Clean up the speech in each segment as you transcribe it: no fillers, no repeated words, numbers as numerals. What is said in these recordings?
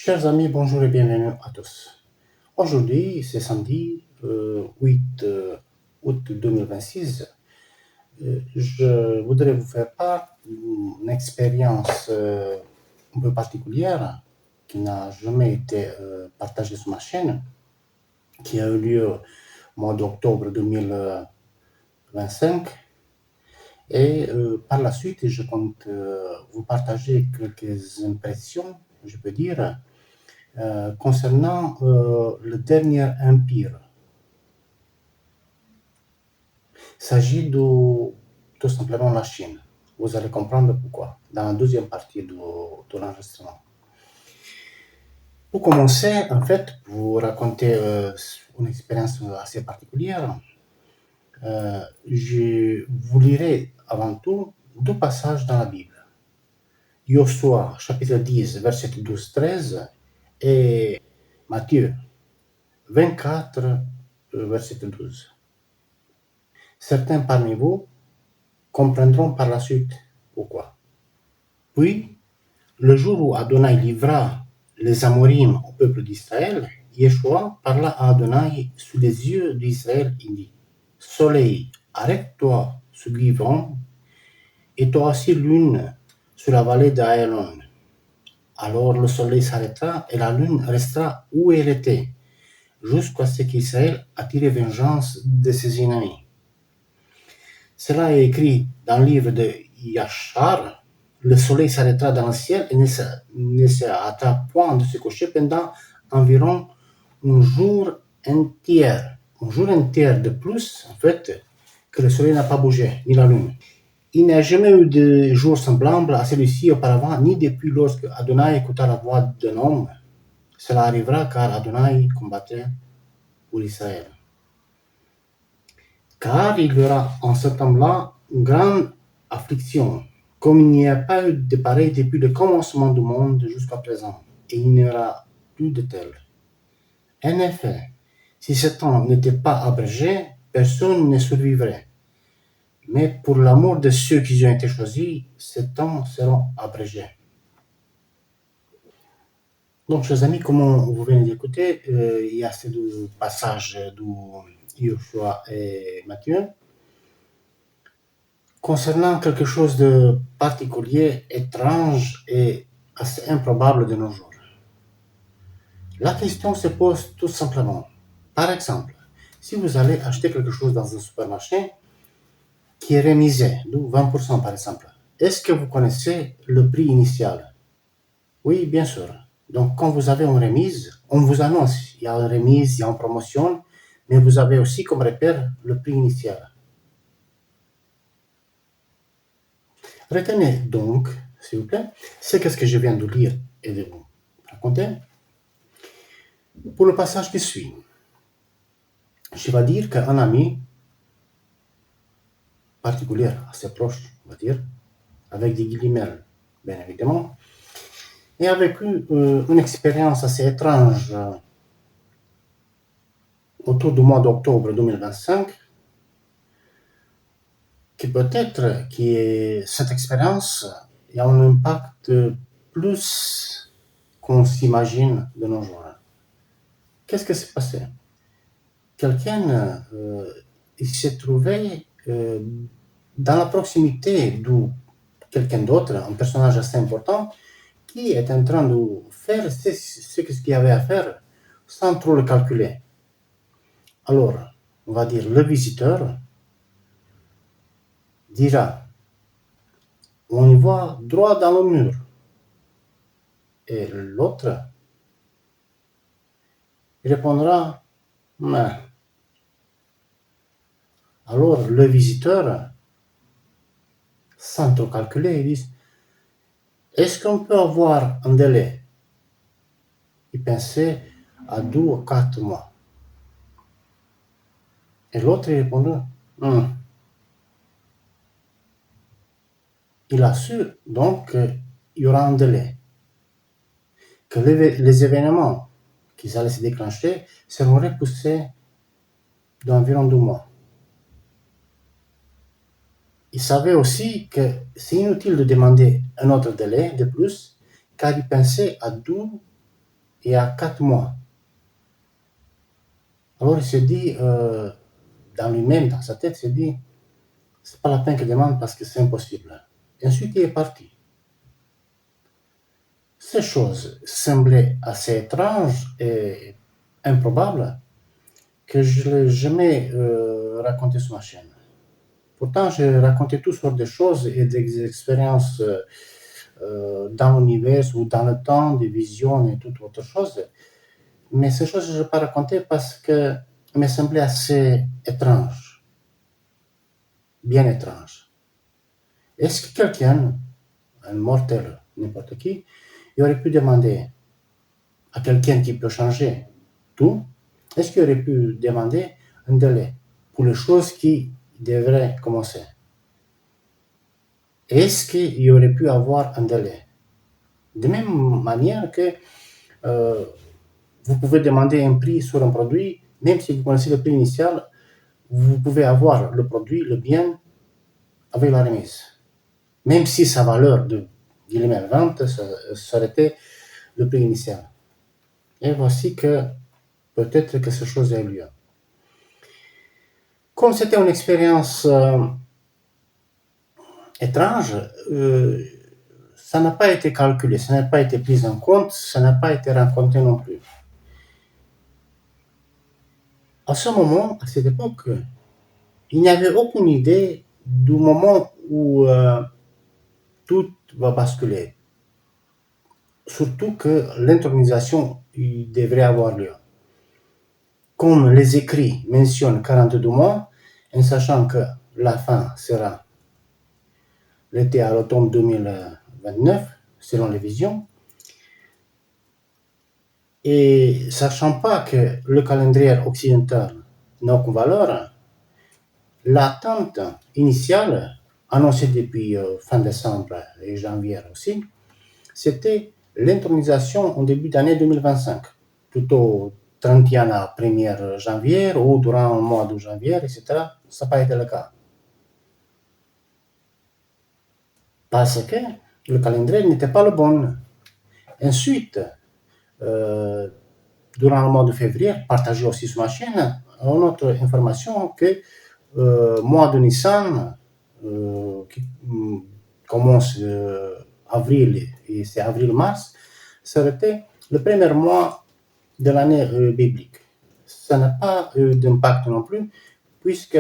Chers amis, bonjour et bienvenue à tous. Aujourd'hui, c'est samedi 8 août 2026. Je voudrais vous faire part d'une expérience un peu particulière qui n'a jamais été partagée sur ma chaîne, qui a eu lieu au mois d'octobre 2025. Et par la suite, je compte vous partager quelques impressions, je peux dire, concernant le dernier empire. Il s'agit de tout simplement la Chine. Vous allez comprendre pourquoi dans la deuxième partie de l'enregistrement. Pour commencer, en fait, pour vous raconter une expérience assez particulière, je vous lirai avant tout deux passages dans la Bible. Joshua, chapitre 10, verset 12-13, et Matthieu 24, verset 12. Certains parmi vous comprendront par la suite pourquoi. Puis, le jour où Adonai livra les Amorim au peuple d'Israël, Yeshua parla à Adonai sous les yeux d'Israël et dit: Soleil, arrête-toi sur Givon, et toi aussi lune sur la vallée d'Aélon. Alors le soleil s'arrêtera et la lune restera où elle était, jusqu'à ce qu'Israël a tiré vengeance de ses ennemis. Cela est écrit dans le livre de Yachar. Le soleil s'arrêtera dans le ciel et ne s'arrêtera point de se coucher pendant environ un jour entier. Un jour entier de plus, en fait, que le soleil n'a pas bougé, ni la lune. Il n'y a jamais eu de jour semblable à celui-ci auparavant, ni depuis lorsque Adonai écouta la voix d'un homme. Cela arrivera car Adonai combattait pour Israël. Car il y aura en ce temps-là une grande affliction, comme il n'y a pas eu de pareil depuis le commencement du monde jusqu'à présent, et il n'y aura plus de tel. En effet, si ce temps n'était pas abrégé, personne ne survivrait. Mais pour l'amour de ceux qui ont été choisis, ces temps seront abrégés. Donc, chers amis, comme vous venez d'écouter, il y a ces deux passages de Yoshua et Matthieu. Concernant quelque chose de particulier, étrange et assez improbable de nos jours. La question se pose tout simplement. Par exemple, si vous allez acheter quelque chose dans un supermarché qui est remisé, de 20% par exemple, est-ce que vous connaissez le prix initial? Oui, bien sûr. Donc, quand vous avez une remise, on vous annonce, il y a une remise, il y a une promotion, mais vous avez aussi comme repère le prix initial. Retenez donc, s'il vous plaît, c'est ce que je viens de lire et de vous raconter. Pour le passage qui suit, je vais dire qu'un ami particulier, assez proche, on va dire, avec des guillemets, bien évidemment, et a vécu une expérience assez étrange autour du mois d'octobre 2025, qui peut-être que cette expérience a un impact plus qu'on s'imagine de nos jours. Qu'est-ce qui s'est passé? Quelqu'un il s'est trouvé dans la proximité de quelqu'un d'autre, un personnage assez important, qui est en train de faire ce qu'il avait à faire sans trop le calculer. Alors, on va dire, le visiteur dira, on y va droit dans le mur. Et l'autre répondra, mais. Alors, le visiteur, sans trop calculer, il dit, est-ce qu'on peut avoir un délai? Il pensait à 2 ou 4 mois. Et l'autre répondait, il a su donc qu'il y aura un délai, que les événements qui allaient se déclencher seront repoussés d'environ 2 mois. Il savait aussi que c'est inutile de demander un autre délai de plus, car il pensait à 2 il y a 4 mois. Alors il se dit, dans lui-même, dans sa tête, il se dit, c'est pas la peine qu'il demande parce que c'est impossible. Et ensuite, il est parti. Ces choses semblaient assez étranges et improbables que je ne l'ai jamais raconté sur ma chaîne. Pourtant, j'ai raconté toutes sortes de choses et des expériences dans l'univers ou dans le temps, des visions et toute autre chose. Mais ces choses, je ne vais pas raconter parce qu'elles me semblaient assez étranges, bien étranges. Est-ce que quelqu'un, un mortel, n'importe qui, il aurait pu demander à quelqu'un qui peut changer tout, est-ce qu'il aurait pu demander un délai pour les choses qui devraient commencer? Est-ce qu'il aurait pu avoir un délai? De même manière que vous pouvez demander un prix sur un produit, même si vous connaissez le prix initial, vous pouvez avoir le produit, le bien, avec la remise. Même si sa valeur de vente serait été le prix initial. Et voici que peut-être que ces choses a eu lieu. Comme c'était une expérience étrange, ça n'a pas été calculé, ça n'a pas été pris en compte, ça n'a pas été raconté non plus. À ce moment, à cette époque, il n'y avait aucune idée du moment où tout va basculer. Surtout que l'intronisation devrait avoir lieu. Comme les écrits mentionnent 42 mois, en sachant que la fin sera l'été à l'automne 2029, selon les visions, et sachant pas que le calendrier occidental n'a aucune valeur, l'attente initiale, annoncée depuis fin décembre et janvier aussi, c'était l'intronisation au début d'année 2025, plutôt 31 à 1er janvier ou durant le mois de janvier, etc. Ça n'a pas été le cas. Parce que le calendrier n'était pas le bon. Ensuite, durant le mois de février, partagé aussi sur ma chaîne, une autre information que mois de Nissan, qui commence avril, et c'est avril-mars, serait le premier mois de l'année biblique. Ça n'a pas eu d'impact non plus, puisque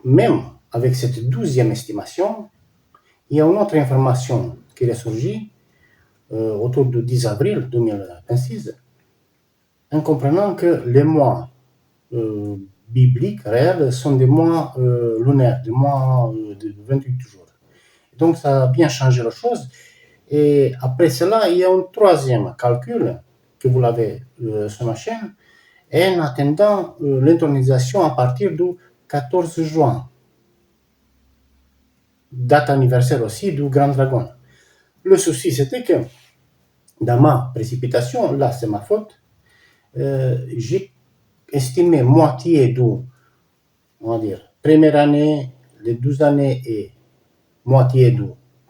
même avec cette 12e estimation, il y a une autre information qui est ressurgie autour du 10 avril 2026, en comprenant que les mois bibliques réels sont des mois lunaires, des mois de 28 jours. Donc ça a bien changé la chose. Et après cela, il y a un troisième calcul, que vous l'avez sur ma chaîne, en attendant l'intronisation à partir du 14 juin, date anniversaire aussi du Grand Dragon. Le souci, c'était que dans ma précipitation, là c'est ma faute, j'ai estimé moitié du, on va dire, première année, les 12 années et moitié du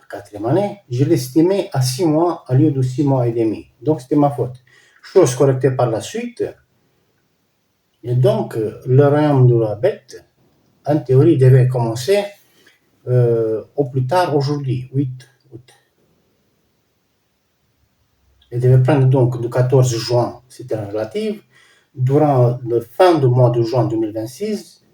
quatrième année, je l'estimais à 6 mois au lieu de 6 mois et demi. Donc c'était ma faute. Chose correctée par la suite. Et donc, le royaume de la bête, en théorie, devait commencer au plus tard aujourd'hui, 8 août. Il devait prendre donc du 14 juin, c'était la relative, durant la fin du mois de juin 2026,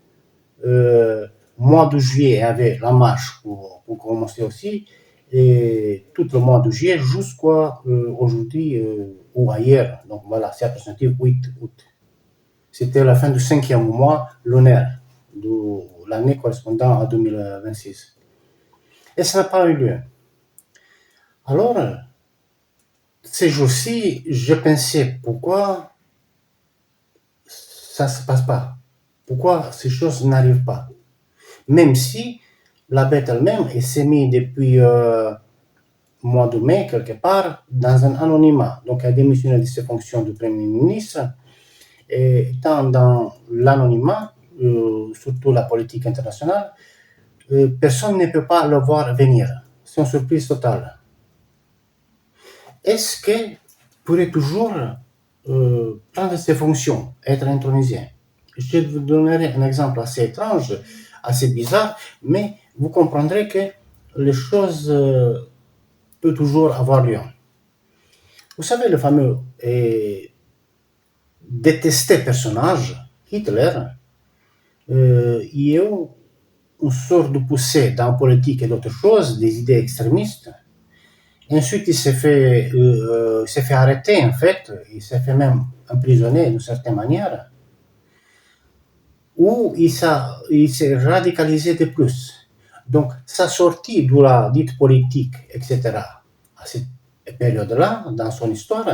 mois de juillet avait la marche pour commencer aussi, et tout le mois de juillet jusqu'à aujourd'hui ou ailleurs. Donc voilà, c'est approximatif 8 août. C'était la fin du 5e mois lunaire de l'année correspondant à 2026. Et ça n'a pas eu lieu. Alors, ces jours-ci, je pensais pourquoi ça ne se passe pas, pourquoi ces choses n'arrivent pas. Même si la bête elle-même s'est mise depuis mois de mai, quelque part, dans un anonymat. Donc, elle a démissionné de ses fonctions de Premier ministre, et étant dans l'anonymat, surtout la politique internationale, personne ne peut pas le voir venir. C'est une surprise totale. Est-ce que pourrait toujours prendre ses fonctions, être intronisé. Je vous donnerai un exemple assez étrange, assez bizarre, mais vous comprendrez que les choses peuvent toujours avoir lieu. Vous savez, le fameux et détesté personnage, Hitler, il y a une sorte de poussée dans la politique et d'autres choses, des idées extrémistes. Ensuite, il s'est fait arrêter, en fait, il s'est fait même emprisonner d'une certaine manière, où il s'est radicalisé de plus. Donc, sa sortie de la dite politique, etc., à cette période-là, dans son histoire,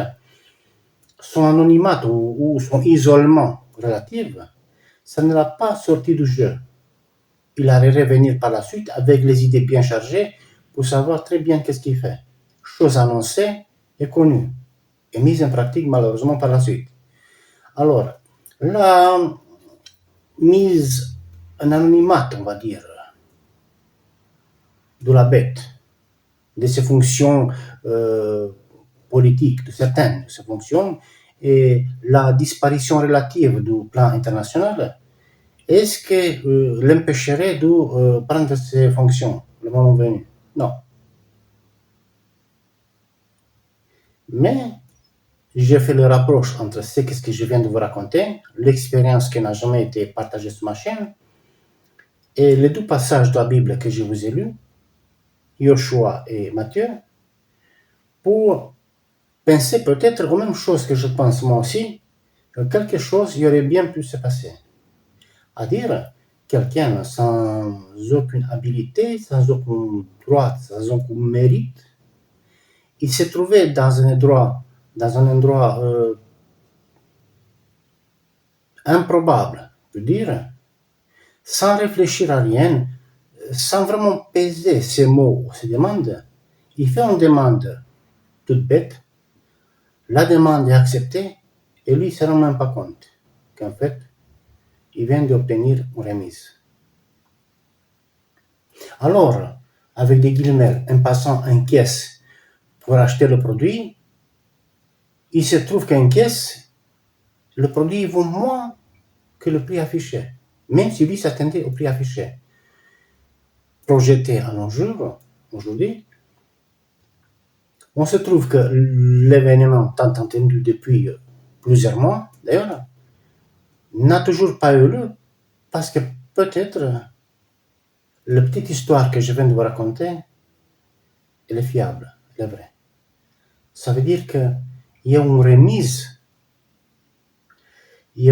son anonymat ou son isolement relatif, ça ne l'a pas sorti du jeu. Il allait revenir par la suite avec les idées bien chargées pour savoir très bien qu'est-ce qu'il fait. Chose annoncée et connue, et mise en pratique malheureusement par la suite. Alors, la mise en anonymat, on va dire, de la bête, de ses fonctions politiques, de certaines de ses fonctions, et la disparition relative du plan international, est-ce que l'empêcherait de prendre ses fonctions le moment venu? Non. Mais j'ai fait le rapproche entre ce que je viens de vous raconter, l'expérience qui n'a jamais été partagée sur ma chaîne, et les deux passages de la Bible que je vous ai lus, Yoshua et Matthieu, pour penser peut-être aux mêmes choses que je pense moi aussi, que quelque chose y aurait bien pu se passer. À dire, quelqu'un sans aucune habilité, sans aucun droit, sans aucun mérite, il s'est trouvé dans un endroit improbable, je veux dire, sans réfléchir à rien, sans vraiment peser ses mots ou ses demandes. Il fait une demande toute bête, la demande est acceptée, et lui ne se rend même pas compte qu'en fait, il vient d'obtenir une remise. Alors, avec des guillemets, en passant en caisse pour acheter le produit, il se trouve qu'en caisse, le produit vaut moins que le prix affiché, même si lui s'attendait au prix affiché. Projeté à nos jours, aujourd'hui, on se trouve que l'événement tant entendu depuis plusieurs mois, d'ailleurs, n'a toujours pas eu lieu parce que peut-être la petite histoire que je viens de vous raconter, elle est fiable, elle est vraie. Ça veut dire qu'il y a une remise, il y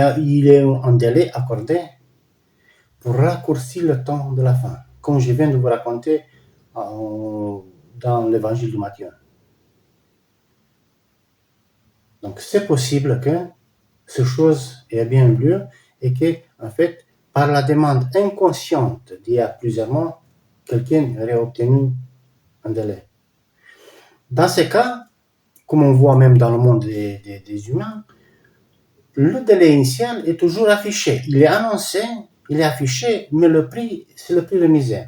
a un délai accordé pour raccourcir le temps de la fin, comme je viens de vous raconter dans l'évangile de Matthieu. Donc c'est possible que ces choses aient bien eu lieu et que, en fait, par la demande inconsciente d'il y a plusieurs mois, quelqu'un aurait obtenu un délai. Dans ces cas, comme on voit même dans le monde des humains, le délai initial est toujours affiché. Il est annoncé, il est affiché, mais le prix, c'est le prix remisé.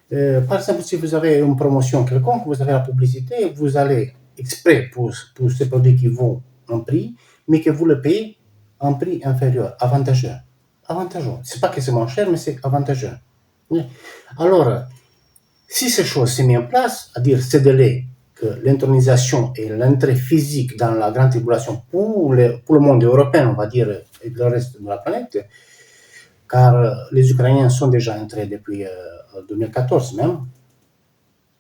Par exemple, si vous avez une promotion quelconque, vous avez la publicité, vous allez exprès pour ces produits qui vont un prix, mais que vous le payez un prix inférieur, avantageux. Avantageux. C'est pas que c'est moins cher, mais c'est avantageux. Alors, si ces choses sont mises en place, c'est-à-dire ces délais, que l'intronisation et l'entrée physique dans la grande tribulation pour le monde européen, on va dire, et le reste de la planète, car les Ukrainiens sont déjà entrés depuis 2014 même,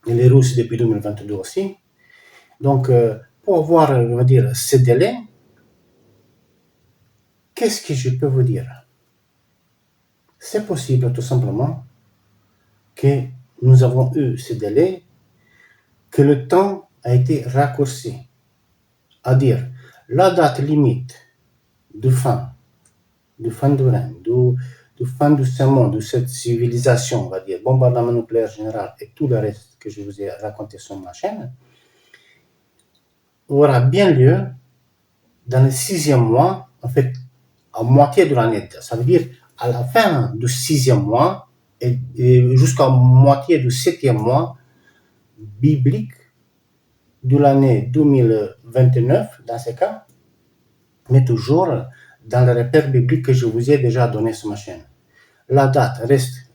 et les Russes depuis 2022 aussi. Donc, pour avoir, on va dire, ces délais, qu'est-ce que je peux vous dire? C'est possible tout simplement que nous avons eu ces délais, que le temps a été raccourci. À dire, la date limite de fin du règne, du fin du monde, de cette civilisation, on va dire, bombardement nucléaire général et tout le reste que je vous ai raconté sur ma chaîne, aura bien lieu dans le 6e mois, en fait, à moitié de l'année. Ça veut dire à la fin du 6e mois et jusqu'à moitié du 7e mois biblique de l'année 2029 dans ces cas, mais toujours dans le repère biblique que je vous ai déjà donné sur ma chaîne. La date reste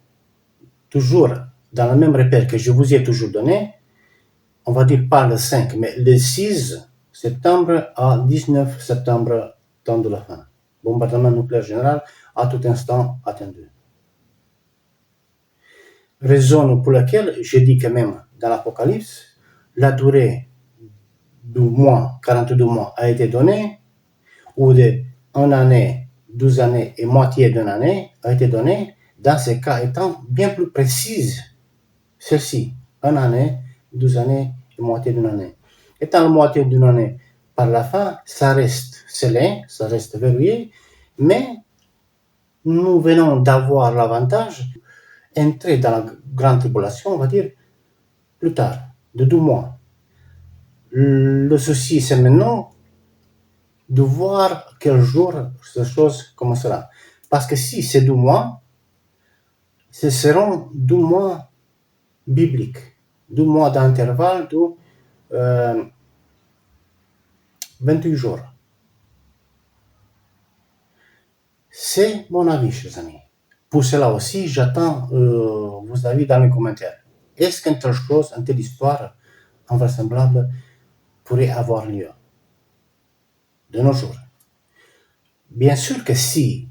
toujours dans le même repère que je vous ai toujours donné, on va dire pas le 5, mais le 6 septembre à 19 septembre, temps de la fin. Bombardement nucléaire général à tout instant attendu. Raison pour laquelle je dis que même dans l'Apocalypse, la durée du mois, 42 mois, a été donnée, ou de 1 année, 12 années et moitié d'une année a été donnée, dans ces cas étant bien plus précise, celle-ci, 1 année, 12 années et moitié d'une année. Étant la moitié d'une année, par la fin, ça reste scellé, ça reste verrouillé, mais nous venons d'avoir l'avantage d'entrer dans la grande tribulation, on va dire, plus tard, de 2 mois. Le souci, c'est maintenant de voir quel jour cette chose commencera. Parce que si c'est 2 mois, ce seront 2 mois bibliques, 2 mois d'intervalle de 28 jours. C'est mon avis, chers amis. Pour cela aussi, j'attends vos avis dans les commentaires. Est-ce qu'une telle chose, une telle histoire invraisemblable pourrait avoir lieu de nos jours? Bien sûr que si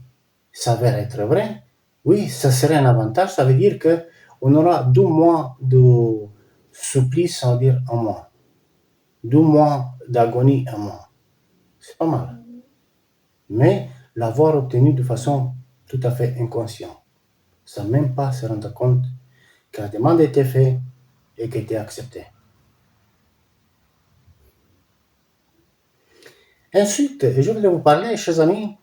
ça s'avère être vrai, oui, ça serait un avantage. Ça veut dire qu'on aura 2 mois de supplice, on va dire, en mois. 2 mois d'agonie en mois. C'est pas mal. Mais l'avoir obtenu de façon tout à fait inconsciente, sans même pas se rendre compte que la demande a été faite et qu'elle a été acceptée. Ensuite, je voudrais vous parler, chers amis,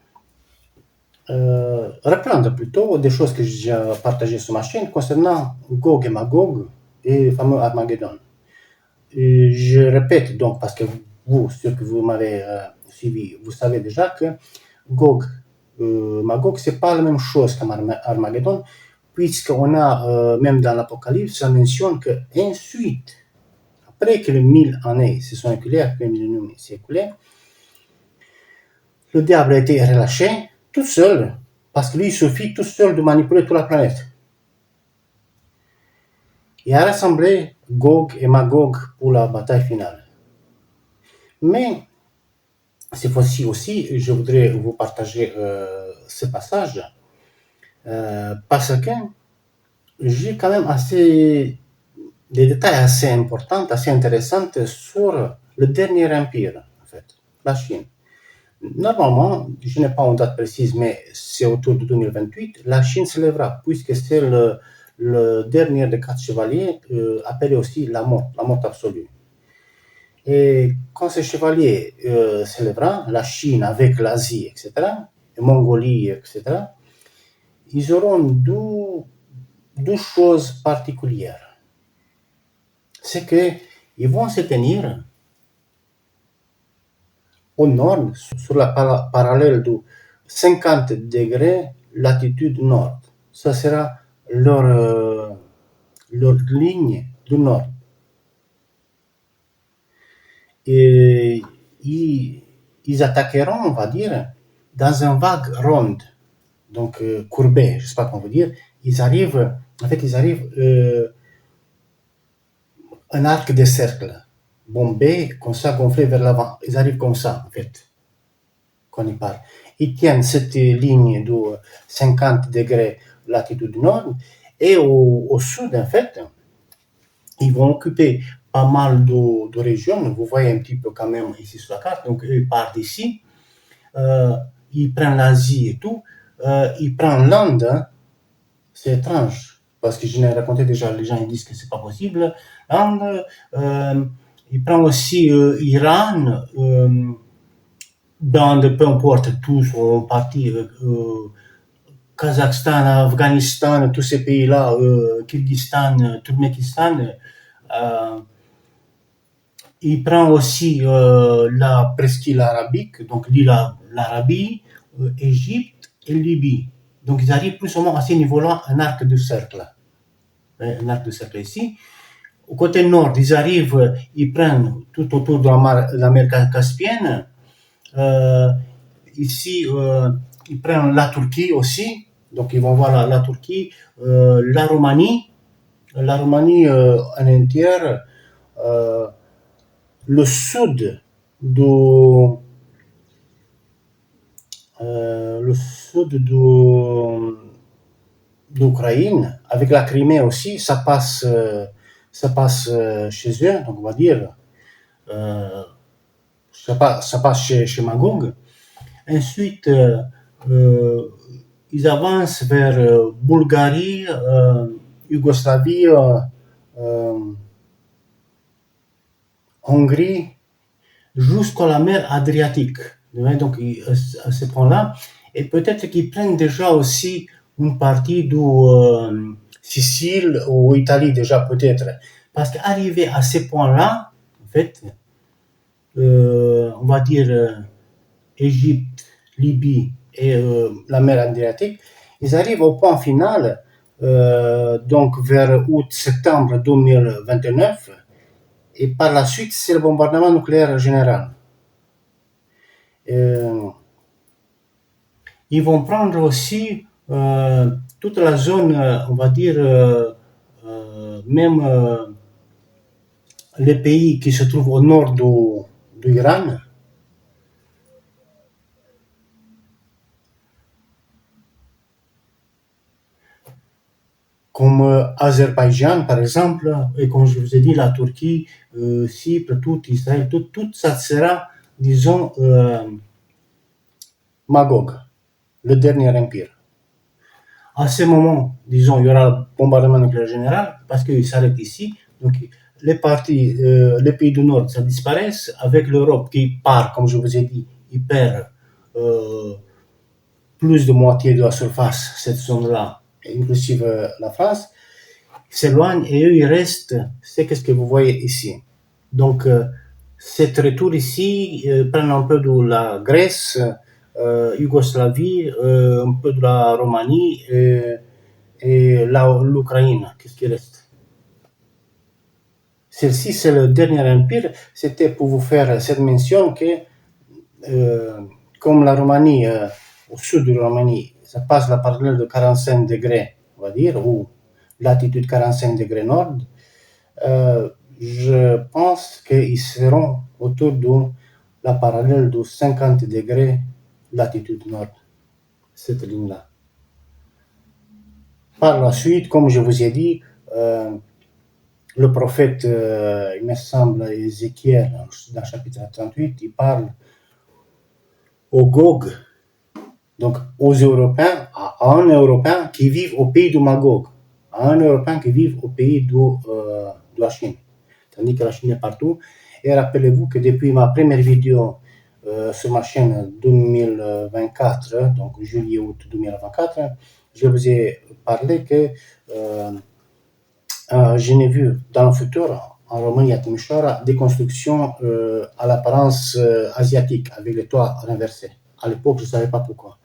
reprendre plutôt des choses que j'ai partagées sur ma chaîne concernant Gog et Magog et le fameux Armageddon. Et je répète donc, parce que vous, ceux que vous m'avez suivi, vous savez déjà que Gog, Magog, c'est pas la même chose qu'Armageddon, puisqu'on a, même dans l'Apocalypse, ça mentionne que ensuite, après que les 1000 années se sont écoulées, après le millénium s'est écoulé, le diable a été relâché tout seul, parce que lui, il suffit tout seul de manipuler toute la planète. Il a rassemblé Gog et Magog pour la bataille finale. Mais cette fois-ci aussi, je voudrais vous partager ce passage parce que j'ai quand même des détails assez importants, assez intéressants sur le dernier empire, en fait, la Chine. Normalement, je n'ai pas une date précise, mais c'est autour de 2028, la Chine se lèvera, puisque c'est le dernier des 4 chevaliers, appelé aussi la mort absolue. Et quand ce chevalier se lèvera, la Chine avec l'Asie, etc., et Mongolie, etc., ils auront deux choses particulières. C'est qu'ils vont se tenir au nord, sur la parallèle de 50 degrés latitude nord. Ça sera leur ligne du nord. Et ils attaqueront, on va dire, dans un vague ronde, donc courbée, je ne sais pas comment vous dire. Ils arrivent un arc de cercle, bombé, comme ça, gonflé vers l'avant. Ils arrivent comme ça, en fait, quand ils parlent. Ils tiennent cette ligne de 50 degrés latitude nord, et au sud, en fait, ils vont occuper pas mal de régions. Vous voyez un petit peu quand même ici sur la carte. Donc, eux, ils partent d'ici. Ils prennent l'Asie et tout. Ils prennent l'Inde. Hein. C'est étrange. Parce que je l'ai raconté déjà, les gens ils disent que c'est pas possible. L'Inde. Ils prennent aussi Iran. Dans peu importe, tous sont partis. Kazakhstan, Afghanistan, tous ces pays-là, Kyrgyzstan, Turkménistan. Il prend aussi la presqu'île arabique, donc l'Arabie, Égypte et Libye. Donc ils arrivent plus ou moins à ces niveaux-là, un arc de cercle. Un arc de cercle ici. au côté nord, ils arrivent, ils prennent tout autour de la mer Caspienne. Ici, ils prennent la Turquie aussi. Donc, ils vont voir la Turquie, la Roumanie en entière, le sud de, d'Ukraine, avec la Crimée aussi, ça passe chez eux, donc on va dire, ça passe chez Magog. Ensuite, ils avancent vers Bulgarie, Yougoslavie, Hongrie, jusqu'à la mer Adriatique. Donc, à ce point-là, et peut-être qu'ils prennent déjà aussi une partie de Sicile ou Italie, déjà peut-être. Parce qu'arriver à ce point-là, en fait, on va dire Égypte, Libye et la mer Adriatique, ils arrivent au point final, donc vers août-septembre 2029, et par la suite, c'est le bombardement nucléaire général. Ils vont prendre aussi toute la zone, on va dire, même les pays qui se trouvent au nord de l'Iran. Comme Azerbaïdjan, par exemple, et comme je vous ai dit, la Turquie, Chypre, tout Israël, tout ça sera, disons, Magog, le dernier empire. À ce moment, disons, il y aura le bombardement nucléaire général, parce qu'il s'arrête ici. Donc, les pays du Nord, ça disparaissent, avec l'Europe qui part, comme je vous ai dit, il perd plus de moitié de la surface, cette zone-là, inclusive la France, s'éloignent et eux, ils restent, c'est ce que vous voyez ici. Donc, cet retour ici prend un peu de la Grèce, Yougoslavie, un peu de la Roumanie et l'Ukraine, qu'est-ce qui reste. Celle-ci, c'est le dernier empire. C'était pour vous faire cette mention que, comme la Roumanie, au sud de la Roumanie, ça passe la parallèle de 45 degrés, on va dire, ou latitude 45 degrés nord, je pense qu'ils seront autour de la parallèle de 50 degrés latitude nord, cette ligne-là. Par la suite, comme je vous ai dit, le prophète, il me semble, Ézéchiel, dans le chapitre 38, il parle aux Gog, donc aux Européens, à un Européen qui vit au pays de Magog, à un Européen qui vit au pays de la Chine. Tandis que la Chine est partout. Et rappelez-vous que depuis ma première vidéo sur ma chaîne 2024, donc juillet-août 2024, je vous ai parlé que je n'ai vu dans le futur, en Roumanie, à Timișoara, des constructions à l'apparence asiatique, avec les toits renversés. À l'époque, je ne savais pas pourquoi.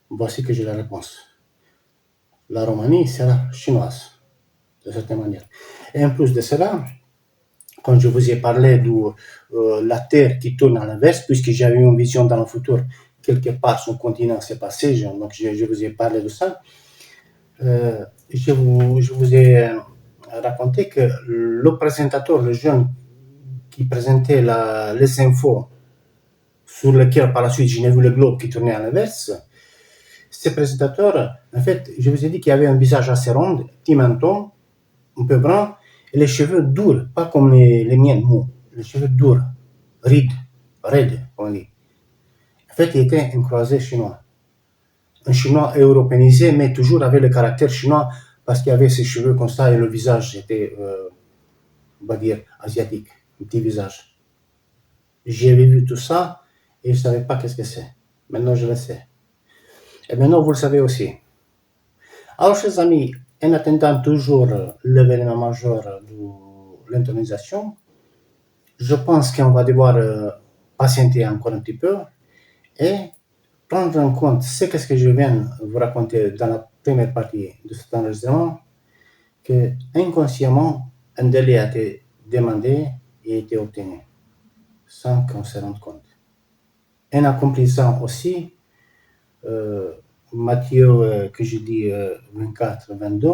Voici que j'ai la réponse. La Roumanie sera chinoise, de certaine manière. Et en plus de cela, quand je vous ai parlé de la Terre qui tourne à l'inverse, puisque j'avais une vision dans le futur, quelque part son continent s'est passé, donc je vous ai parlé de ça, je vous ai raconté que le présentateur, le jeune qui présentait les infos, sur lequel par la suite j'ai vu le globe qui tournait à l'inverse, ce présentateur, en fait, je vous ai dit qu'il avait un visage assez rond, petit menton, un peu brun, et les cheveux durs, pas comme les miens, mous, les cheveux durs, raides, on dit. En fait, il était un croisé chinois. Un chinois européanisé, mais toujours avec le caractère chinois, parce qu'il avait ses cheveux comme ça et le visage était, on va dire, asiatique, un petit visage. J'avais vu tout ça et je ne savais pas qu'est-ce que c'est. Maintenant, je le sais. Et maintenant, vous le savez aussi. Alors, chers amis, en attendant toujours l'événement majeur de l'intronisation, je pense qu'on va devoir patienter encore un petit peu et prendre en compte ce que je viens de vous raconter dans la première partie de cet enregistrement, que inconsciemment, un délai a été demandé et a été obtenu, sans qu'on se rende compte. En accomplissant aussi, Matthieu, que je dis 24, 22,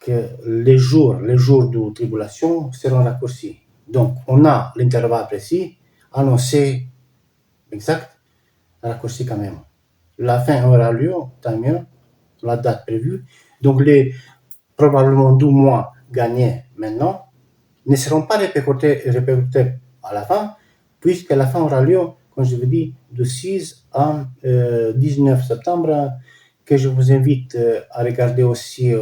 que les jours de tribulation seront raccourcis. Donc, on a l'intervalle précis, annoncé exact, raccourci quand même. La fin aura lieu, tant mieux, la date prévue. Donc, les probablement 12 mois gagnés maintenant ne seront pas répercutés à la fin, puisque la fin aura lieu, comme je vous dis, du 6 à 19 septembre, que je vous invite à regarder aussi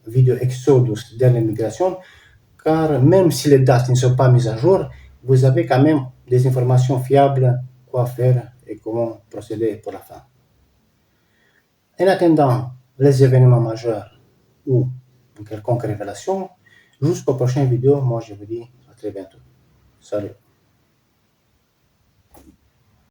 vidéo Exodus dernière migration, car même si les dates ne sont pas mises à jour, vous avez quand même des informations fiables, quoi faire et comment procéder pour la fin. En attendant les événements majeurs ou une quelconque révélation, jusqu'aux prochaines vidéos, moi je vous dis à très bientôt. Salut.